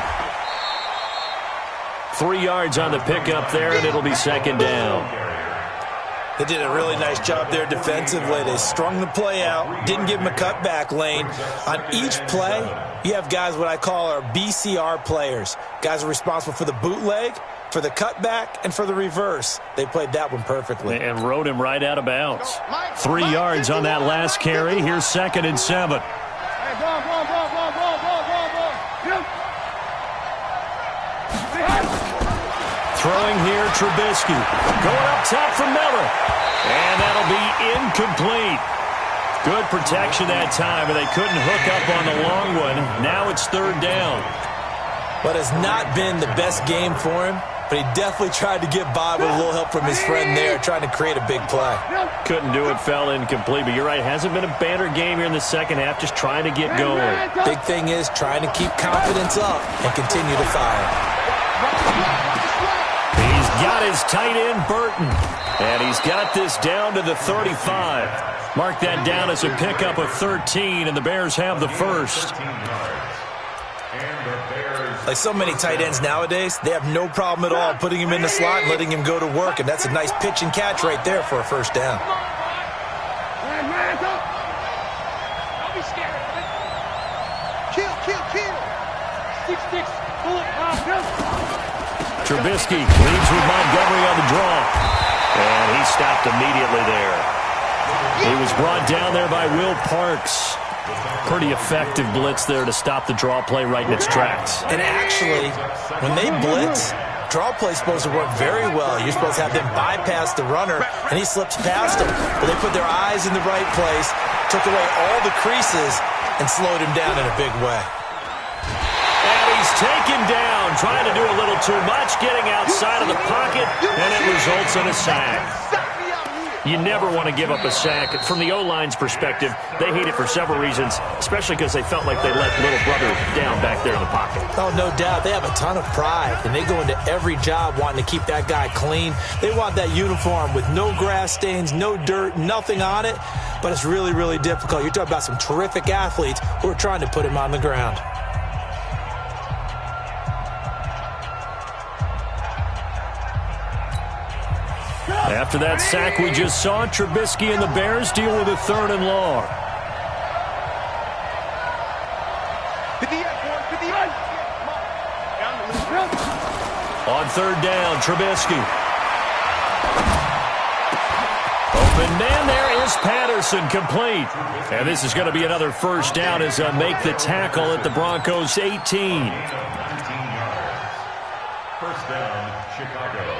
3 yards on the pickup there, and it'll be second down. They did a really nice job there defensively. They strung the play out, didn't give him a cutback lane. On each play, you have guys what I call our BCR players. Guys are responsible for the bootleg, for the cutback, and for the reverse. They played that one perfectly. And rode him right out of bounds. 3 yards on that last carry. Here's 2nd and 7. Throwing here, Trubisky. Going up top for Miller. And that'll be incomplete. Good protection that time, but they couldn't hook up on the long one. Now it's 3rd down. But it's not been the best game for him, but he definitely tried to get by with a little help from his friend there, trying to create a big play. Couldn't do it, fell incomplete. But you're right, hasn't been a banner game here in the second half, just trying to get going. Big thing is trying to keep confidence up and continue to fire. He's got his tight end, Burton. And he's got this down to the 35. Mark that down as a pickup of 13, and the Bears have the first. Like so many tight ends nowadays, they have no problem at all putting him in the slot and letting him go to work, and that's a nice pitch and catch right there for a first down. Don't be scared. Kill. 6-6. Pull it. Trubisky leads with Montgomery on the draw. And he stopped immediately there. He was brought down there by Will Parks. Pretty effective blitz there to stop the draw play right in its tracks. And actually, when they blitz, draw play is supposed to work very well. You're supposed to have them bypass the runner, and he slips past them. But they put their eyes in the right place, took away all the creases, and slowed him down in a big way. And he's taken down, trying to do a little too much, getting outside of the pocket, and it results in a sack. You never want to give up a sack. From the O-line's perspective, they hate it for several reasons, especially because they felt like they let little brother down back there in the pocket. Oh, no doubt. They have a ton of pride, and they go into every job wanting to keep that guy clean. They want that uniform with no grass stains, no dirt, nothing on it, but it's really, really difficult. You're talking about some terrific athletes who are trying to put him on the ground. After that sack we just saw, Trubisky and the Bears deal with a 3rd and long. On 3rd down, Trubisky. Open man, there is Patterson, complete. And this is going to be another first down as they make the tackle at the Broncos' 18. 18 yards. First down, Chicago.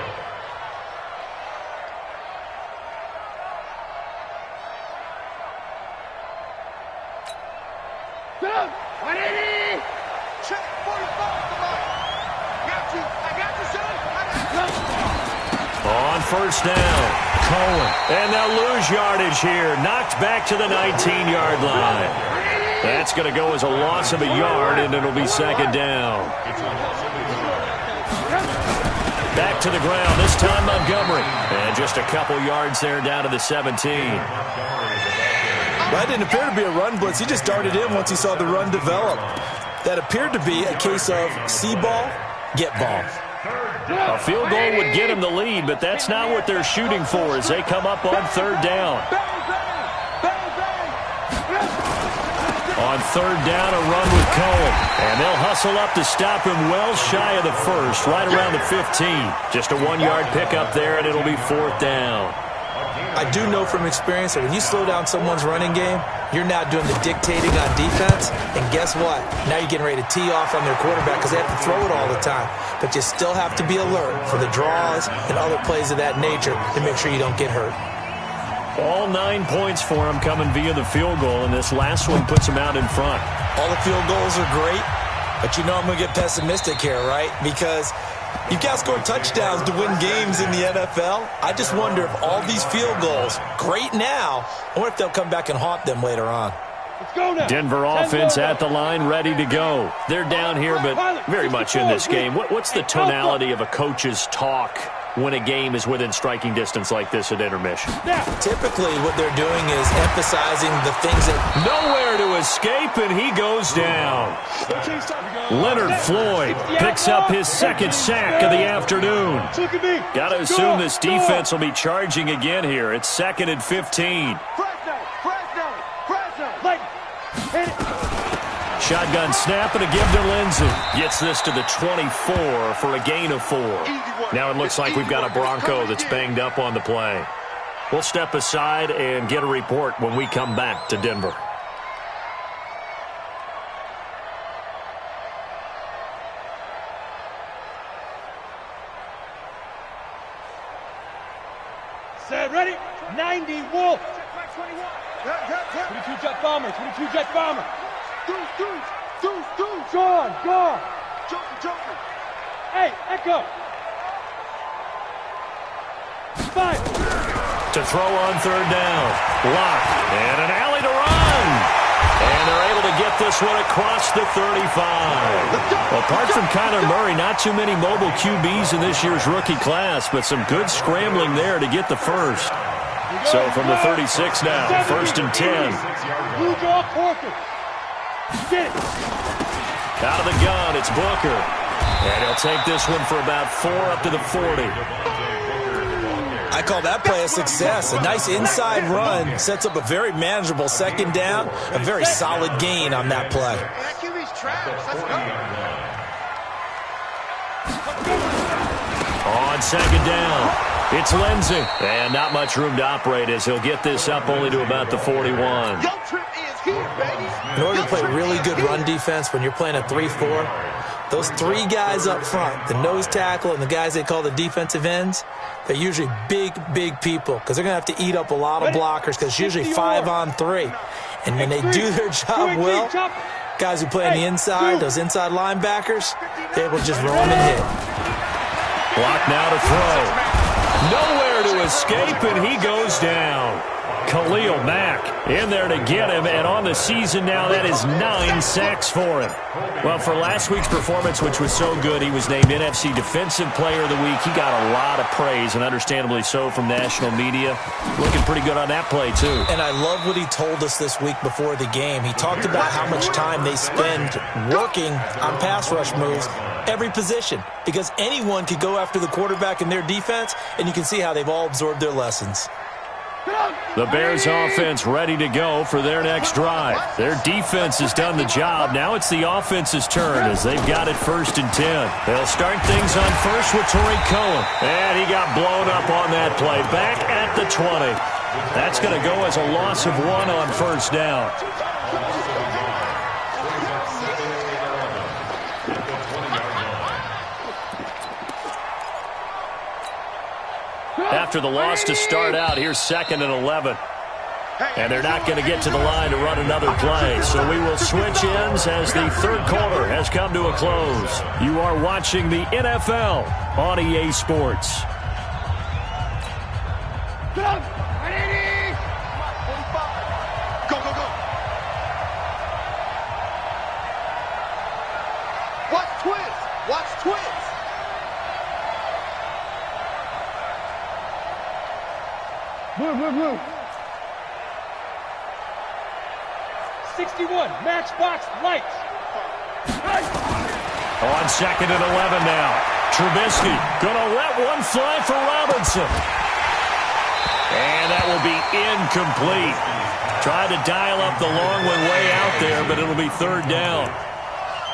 On first down, Cohen. And they'll lose yardage here. Knocked back to the 19-yard line. That's going to go as a loss of a yard, and it'll be 2nd down. Back to the ground, this time Montgomery. And just a couple yards there down to the 17. That didn't appear to be a run blitz. He just darted in once he saw the run develop. That appeared to be a case of see ball, get ball. A field goal would get him the lead, but that's not what they're shooting for as they come up on 3rd down. On 3rd down, a run with Cohen. And they'll hustle up to stop him well shy of the first, right around the 15. Just a 1-yard pickup there, and it'll be 4th down. I do know from experience that when you slow down someone's running game, you're now doing the dictating on defense. And guess what? Now you're getting ready to tee off on their quarterback because they have to throw it all the time. But you still have to be alert for the draws and other plays of that nature to make sure you don't get hurt. All 9 points for him coming via the field goal, and this last one puts him out in front. All the field goals are great, but you know I'm going to get pessimistic here, right? Because you've got to score touchdowns to win games in the NFL. I just wonder if all these field goals, great now, I wonder if they'll come back and haunt them later on. Let's go now. Denver offense at the line, ready to go. They're down here, but very much in this game. What's the tonality of a coach's talk when a game is within striking distance like this at intermission? Typically, what they're doing is emphasizing the things that... Nowhere to escape, and he goes down. Leonard Floyd picks up his second sack of the afternoon. Got to assume this defense will be charging again here. It's 2nd and 15. Shotgun snap and a give to Lindsey. Gets this to the 24 for a gain of 4. Now it looks like we've got a Bronco that's banged up on the play. We'll step aside and get a report when we come back to Denver. Set, ready? 90 Wolf. 22 jet bomber, 22 jet bomber. Gone. Joker. Hey, Echo. 5. To throw on 3rd down. Lock. And an alley to run. And they're able to get this one across the 35. Apart from Kyler Murray, not too many mobile QBs in this year's rookie class, but some good scrambling there to get the first. So from the 36 now, 1st and 10. Blue draw, Corker. Get it. Out of the gun, it's Booker. And he'll take this one for about 4 up to the 40. I call that play a success. A nice inside run sets up a very manageable 2nd down. A very solid gain on that play. On 2nd down, it's Lindsey. And not much room to operate as he'll get this up only to about the 41. In order to play really good run defense when you're playing a 3-4, those 3 guys up front, the nose tackle and the guys they call the defensive ends, they're usually big people because they're going to have to eat up a lot of blockers because it's usually 5 on 3. And when they do their job well, guys who play on the inside, those inside linebackers, they're able to just roam and hit. Block now to throw. Nowhere to escape, and he goes down. Khalil Mack in there to get him, and on the season now, that is 9 sacks for him. Well, for last week's performance, which was so good, he was named NFC Defensive Player of the Week. He got a lot of praise, and understandably so, from national media. Looking pretty good on that play, too. And I love what he told us this week before the game. He talked about how much time they spend working on pass rush moves, every position, because anyone could go after the quarterback in their defense, and you can see how they've all absorbed their lessons. The Bears offense ready to go for their next drive. Their defense has done the job. Now it's the offense's turn as they've got it 1st and 10. They'll start things on first with Torrey Cohen. And he got blown up on that play. Back at the 20. That's going to go as a loss of 1 on 1st down. After the loss to start out, here's 2nd and 11. And they're not going to get to the line to run another play. So we will switch ends as the 3rd quarter has come to a close. You are watching the NFL on EA Sports. Go! Watch twins. Blue. 61, matchbox lights. On 2nd and 11 now. Trubisky gonna let one fly for Robinson. And that will be incomplete. Tried to dial up the long one way out there, but it'll be 3rd down.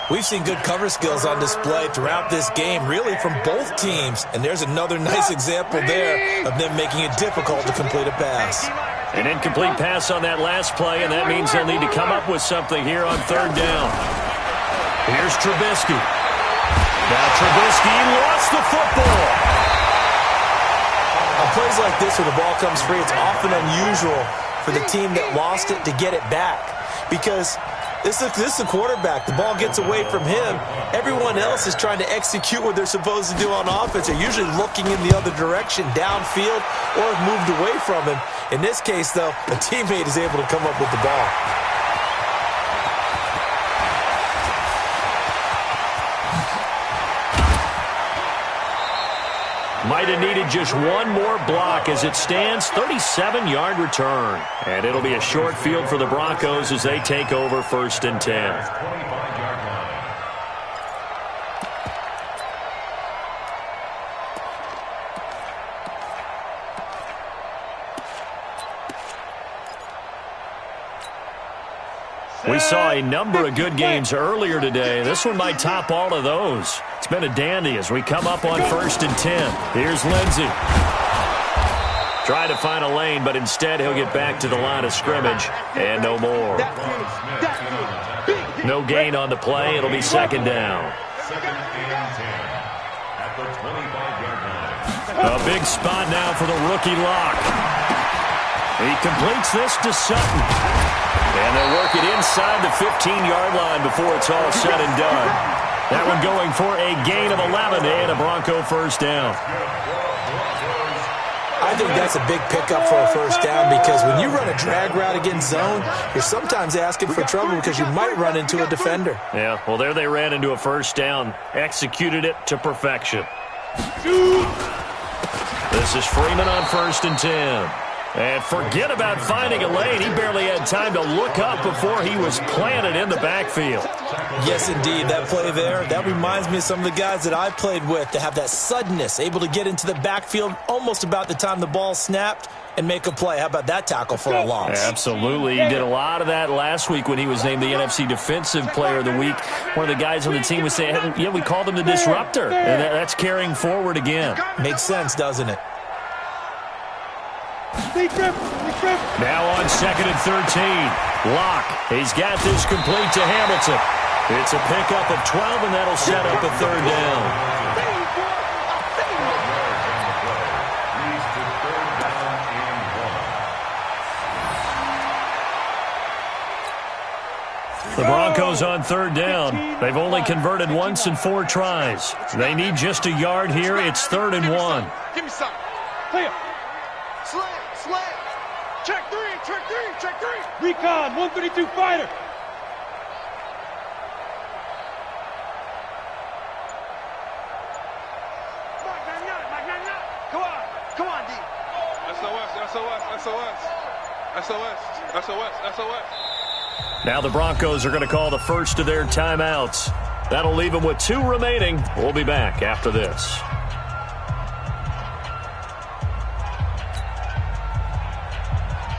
We've seen good cover skills on display throughout this game, really from both teams. And there's another nice example there of them making it difficult to complete a pass. An incomplete pass on that last play, and that means they'll need to come up with something here on third down. Here's Trubisky. Now Trubisky lost the football. On plays like this where the ball comes free, it's often unusual for the team that lost it to get it back. Because this is the quarterback. The ball gets away from him. Everyone else is trying to execute what they're supposed to do on offense. They're usually looking in the other direction, downfield, or have moved away from him. In this case, though, a teammate is able to come up with the ball. Might have needed just one more block. As it stands, 37-yard return. And it'll be a short field for the Broncos as they take over 1st and 10. We saw a number of good games earlier today. This one might top all of those. It's been a dandy as we come up on 1st and 10. Here's Lindsey. Trying to find a lane, but instead he'll get back to the line of scrimmage and no more. No gain on the play. It'll be 2nd down. 2nd and 10 at the 25-yard line. A big spot now for the rookie Lock. He completes this to Sutton. And they'll work it inside the 15-yard line before it's all said and done. That one going for a gain of 11 and a Bronco 1st down. I think that's a big pickup for a 1st down because when you run a drag route against zone, you're sometimes asking for trouble because you might run into a defender. Yeah, well, there they ran into a 1st down. Executed it to perfection. This is Freeman on 1st and 10. And forget about finding a lane. He barely had time to look up before he was planted in the backfield. Yes, indeed. That play there, that reminds me of some of the guys that I played with to have that suddenness, able to get into the backfield almost about the time the ball snapped and make a play. How about that tackle for a loss? Absolutely. He did a lot of that last week when he was named the NFC Defensive Player of the Week. One of the guys on the team was saying, yeah, we called him the disruptor. And that's carrying forward again. Makes sense, doesn't it? Now on 2nd and 13. Lock. He's got this complete to Hamilton. It's a pickup of 12, and that'll set up a 3rd down. The Broncos on 3rd down. They've only converted once in 4 tries. They need just a yard here. It's 3rd and 1. Give me some. Clear. Slant. Check 3. Recon, 132 fighter. Come on, D. SOS. Now the Broncos are going to call the first of their timeouts. That'll leave them with 2 remaining. We'll be back after this.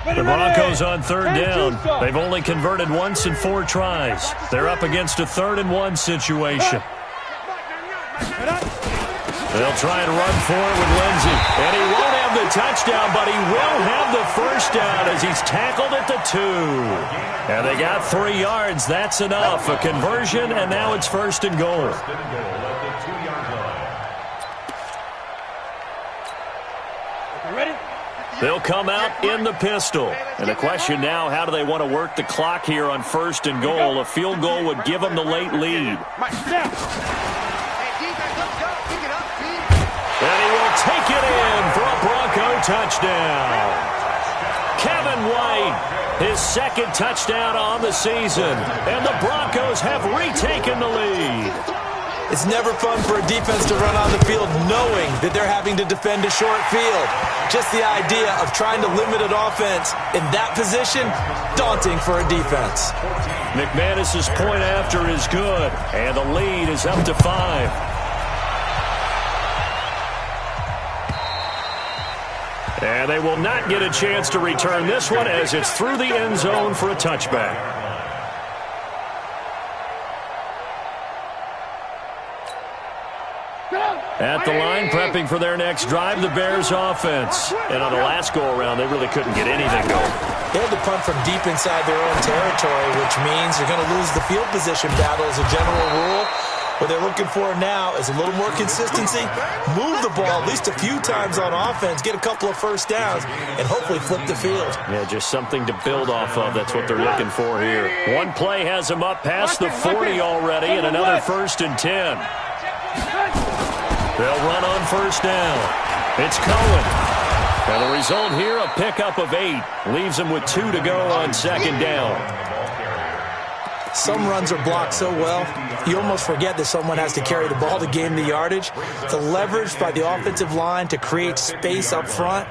The Broncos on 3rd down. They've only converted once in 4 tries. They're up against a 3rd and 1 situation. They'll try and run for it with Lindsey. And he won't have the touchdown, but he will have the 1st down as he's tackled at the 2. And they got 3 yards. That's enough. A conversion, and now it's 1st and goal. They'll come out in the pistol. And the question now, how do they want to work the clock here on 1st and goal? A field goal would give them the late lead. And he will take it in for a Bronco touchdown. Kevin White, his 2nd touchdown on the season. And the Broncos have retaken the lead. It's never fun for a defense to run on the field knowing that they're having to defend a short field. Just the idea of trying to limit an offense in that position, daunting for a defense. McManus's point after is good, and the lead is up to 5. And they will not get a chance to return this one as it's through the end zone for a touchback. At the line, prepping for their next drive, the Bears offense. And on the last go-around, they really couldn't get anything going. They had to punt from deep inside their own territory, which means you're going to lose the field position battle as a general rule. What they're looking for now is a little more consistency, move the ball at least a few times on offense, get a couple of first downs, and hopefully flip the field. Yeah, just something to build off of. That's what they're looking for here. One play has them up past the 40 already, and another 1st and 10. They'll run on first down. It's Cohen. And the result here, a pickup of 8. Leaves them with 2 to go on 2nd down. Some runs are blocked so well, you almost forget that someone has to carry the ball to gain the yardage. The leverage by the offensive line to create space up front,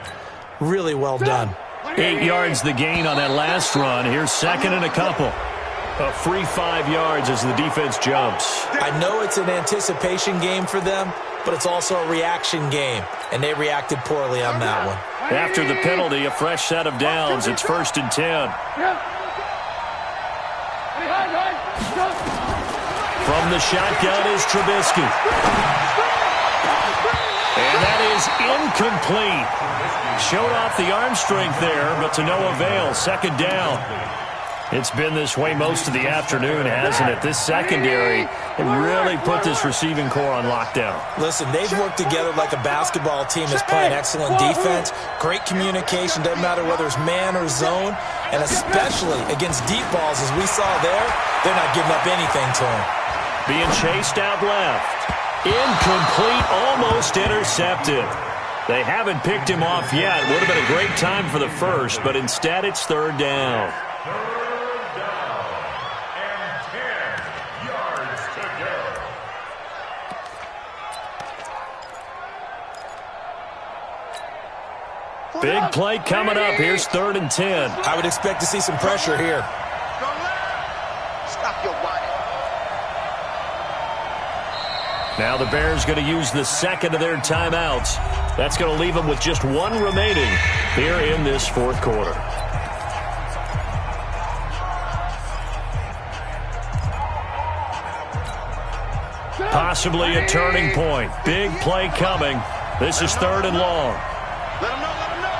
really well done. 8 yards the gain on that last run. Here's 2nd and a couple. A free 5 yards as the defense jumps. I know it's an anticipation game for them, but it's also a reaction game, and they reacted poorly on that one. After the penalty, a fresh set of downs. It's 1st and 10. From the shotgun is Trubisky. And that is incomplete. Showed off the arm strength there, but to no avail. 2nd down. It's been this way most of the afternoon, hasn't it? This secondary really put this receiving core on lockdown. Listen, they've worked together like a basketball team that's playing excellent defense. Great communication, doesn't matter whether it's man or zone. And especially against deep balls, as we saw there, they're not giving up anything to them. Being chased out left. Incomplete, almost intercepted. They haven't picked him off yet. Would have been a great time for the first, but instead it's 3rd down. Big play coming up. Here's 3rd and 10. I would expect to see some pressure here. Stop your whining. Now the Bears going to use the 2nd of their timeouts. That's going to leave them with just 1 remaining here in this 4th quarter. Possibly a turning point. Big play coming. This is 3rd and long. Let him know, let him know.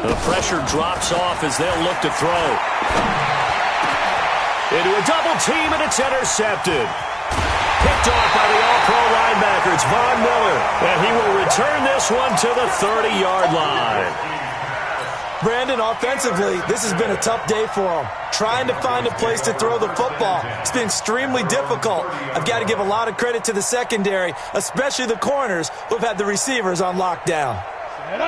The pressure drops off as they'll look to throw. Into a double team, and it's intercepted. Picked off by the all-pro linebacker. It's Von Miller, and he will return this one to the 30-yard line. Brandon, offensively, this has been a tough day for him. Trying to find a place to throw the football. It's been extremely difficult. I've got to give a lot of credit to the secondary, especially the corners who have had the receivers on lockdown.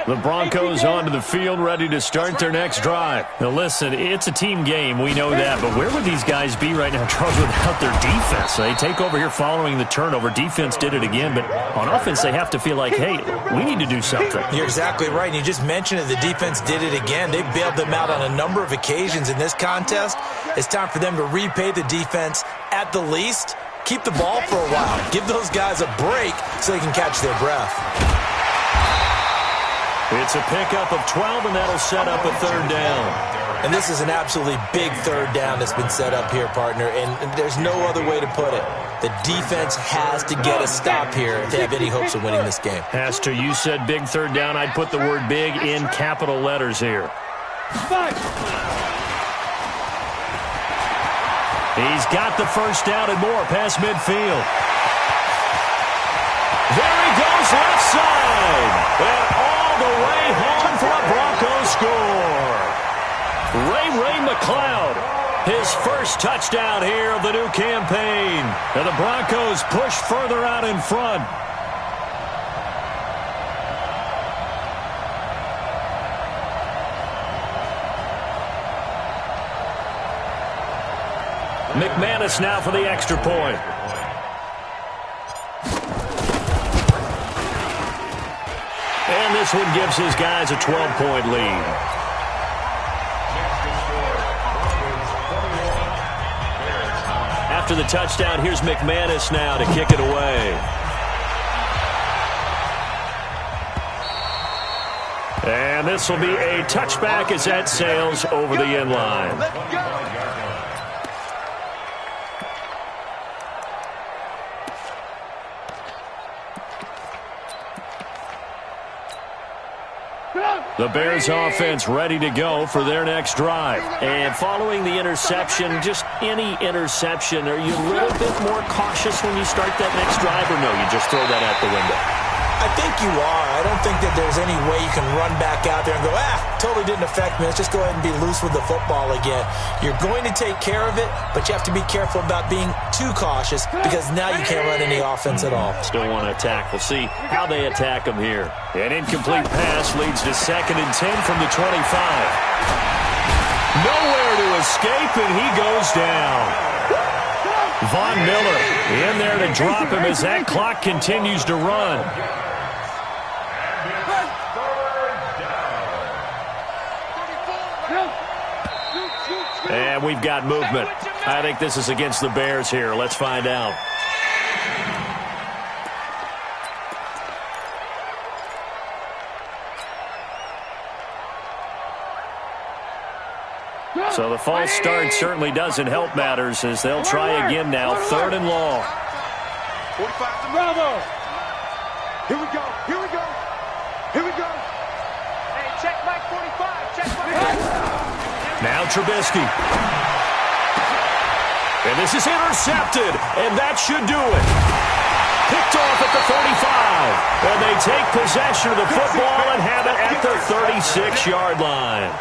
The Broncos onto the field, ready to start their next drive. Now listen, it's a team game, we know that, but where would these guys be right now, Charles, without their defense? They take over here following the turnover. Defense did it again, but on offense they have to feel like, hey, we need to do something. You're exactly right, and you just mentioned it. The defense did it again. They bailed them out on a number of occasions in this contest. It's time for them to repay the defense at the least. Keep the ball for a while. Give those guys a break so they can catch their breath. It's a pickup of 12, and that'll set up a 3rd down. And this is an absolutely big 3rd down that's been set up here, partner, and there's no other way to put it. The defense has to get a stop here if they have any hopes of winning this game. Has to. You said big 3rd down. I'd put the word big in capital letters here. He's got the first down and more past midfield. There he goes, left side. And all the way home for a Broncos score. Ray McLeod, his first touchdown here of the new campaign. And the Broncos push further out in front. McManus now for the extra point. And this one gives his guys a 12-point lead. After the touchdown, here's McManus now to kick it away. And this will be a touchback as that sails over the end line. The Bears offense ready to go for their next drive. And following the interception, just any interception, are you a little bit more cautious when you start that next drive, or no, you just throw that out the window? I think you are. I don't think that there's any way you can run back out there and go, totally didn't affect me. Let's just go ahead and be loose with the football again. You're going to take care of it, but you have to be careful about being too cautious because now you can't run any offense at all. Still want to attack. We'll see how they attack them here. An incomplete pass leads to 2nd and 10 from the 25. Nowhere to escape, and he goes down. Von Miller in there to drop him as that clock continues to run. And we've got movement. I think this is against the Bears here. Let's find out. So the false start certainly doesn't help matters as they'll try again now. 3rd and long. 45 to Bravo. Here we go. Here we go. Here we go. Hey, check Mike 45. Check Mike. Now Trubisky. And this is intercepted. And that should do it. Picked off at the 35. And they take possession of the football and have it at the 36-yard line.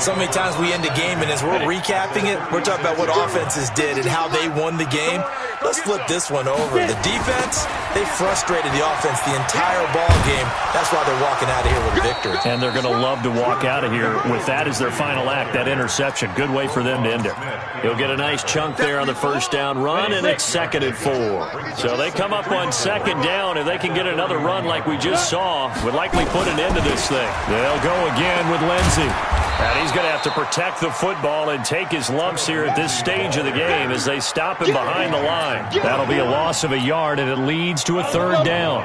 So many times we end a game, and as we're recapping it, we're talking about what offenses did and how they won the game. Let's flip this one over. The defense, they frustrated the offense the entire ball game. That's why they're walking out of here with a victory. And they're going to love to walk out of here with that as their final act, that interception. Good way for them to end it. He'll get a nice chunk there on the first down run, and it's 2nd and 4. So they come up on 2nd down. If they can get another run like we just saw, would likely put an end to this thing. They'll go again with Lindsey. And he's going to have to protect the football and take his lumps here at this stage of the game as they stop him behind the line. That'll be a loss of a yard, and it leads to a 3rd down.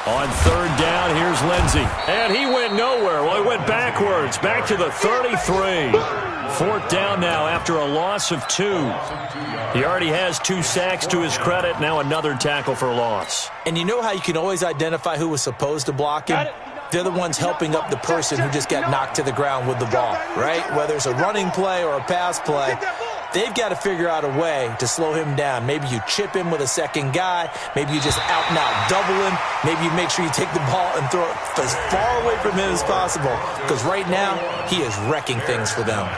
On 3rd down, here's Lindsey. And he went nowhere. Well, he went backwards, back to the 33. 4th down now after a loss of 2. He already has 2 sacks to his credit. Now another tackle for loss. And you know how you can always identify who was supposed to block him? They're the ones helping up the person who just got knocked to the ground with the ball, right? Whether it's a running play or a pass play, they've got to figure out a way to slow him down. Maybe you chip him with a second guy. Maybe you just out-and-out double him. Maybe you make sure you take the ball and throw it as far away from him as possible because right now he is wrecking things for them.